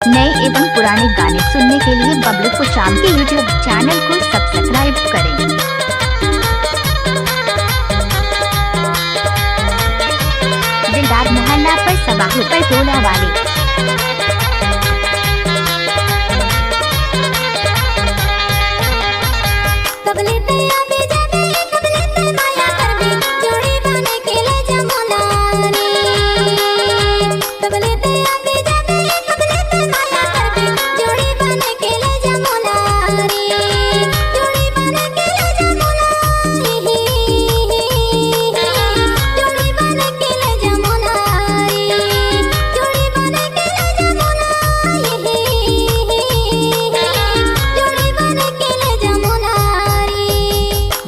नए एवं पुराने गाने सुनने के लिए बबलू कुशाम के यूट्यूब चैनल को सब्सक्राइब करें। दिलदार मोहल्ला पर सबाहू पर टोला वाले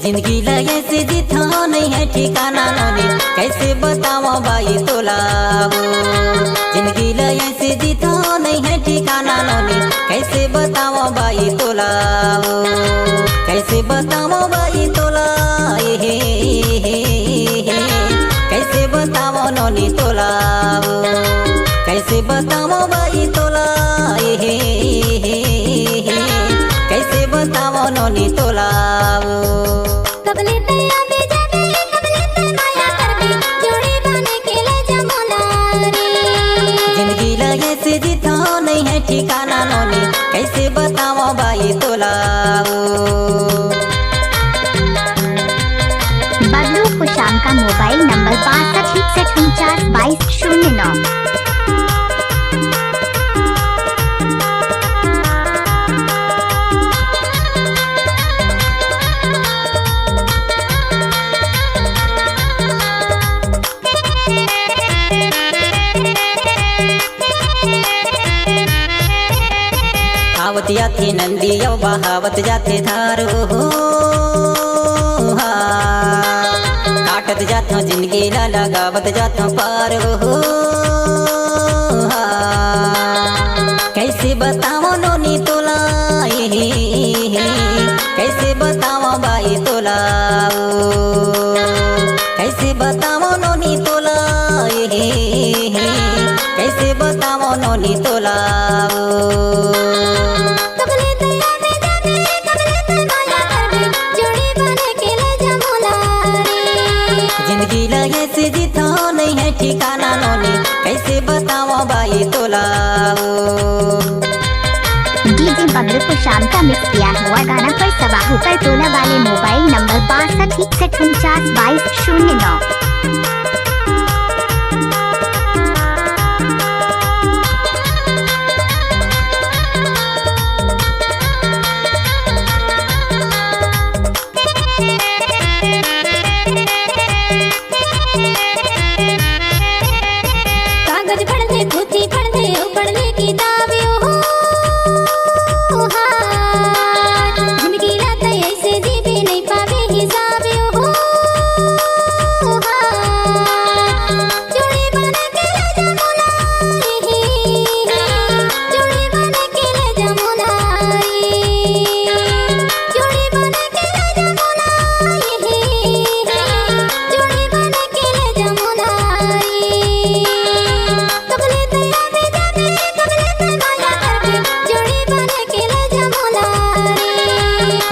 जिंदगी लगे से जिथा नहीं है ठिकाना नोनी कैसे बताओ भाई तोला वो। जिंदगी लगे से जिथा नहीं है ठिकाना नोनी कैसे बताओ भाई तोला वो। कैसे बताओ भाई तोला हे कैसे बताओ नोनी तोला वो। कैसे बताओ भाई तोला हे कैसे बताओ नोनी तोला वो। जिंदगी लगे से जिथा नहीं है ठिकाना नोनी कैसे बताओ भाई तोला वो। बबलू कुशाम का मोबाइल नंबर 6261492209। आवत जाते नंदी यो बहावत जाते धार हो। काटत जाता जिंदगी ला लगावत जाता पार हो। कैसे बताओ नोनी तोला कैसे बताओ भाई तोला कैसे बताओ नोनी तोला कैसे बताओ नोनी तोला। जिंदगी लगे से जिथा नहीं है ठिकाना नोनी कैसे बताओ भाई तोला वो। डीजे बबलू कुशाम का मिक्स किया हुआ गाना पर सबाहू पर टोला वाले मोबाइल नंबर 6261492209।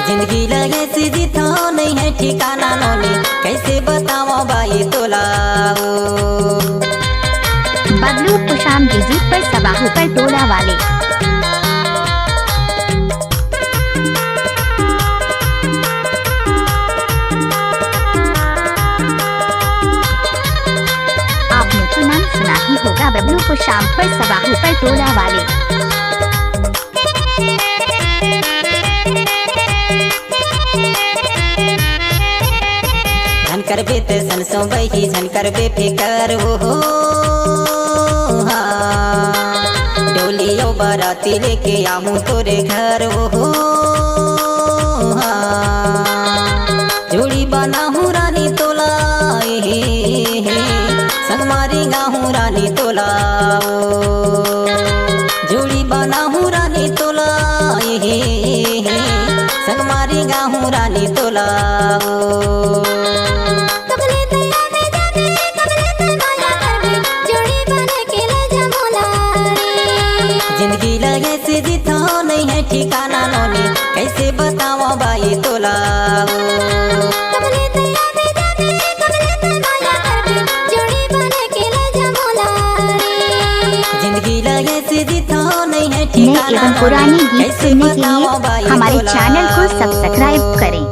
जिंदगी लगे से जिथा नहीं है ठिकाना नोनी कैसे बताओ भाई तोला वो। बबलू कुशाम डीजे पर सबाहू पर टोला वाले। आपने तो नाम सुना ही होगा बबलू कुशाम पर सबाहू पर टोला वाले। झनकर बेत सनसों बही झनकर बे फिकर हो। डोलियो बाराती लेके आऊं तोरे घर हो। जोड़ी बना हूँ रानी तोला संगमारी गाहूँ रानी तोला। जोड़ी बना हूँ रानी तोला संगमारी गाहूँ रानी तोला। जिंदगी लगे से जीता नहीं है ठिकाना नोनी कैसे बताओ बाई तोला कबले तैया पे जाने कबले ते माया करबे जोड़ी बने के ले जा मोला रे। जिंदगी लगे से जीता नहीं है नए ठिकाना एवं पुरानी नोनी गीत कैसे सुनने के बताओ लिए बाई हमारे तोला चैनल को सब्सक्राइब करें।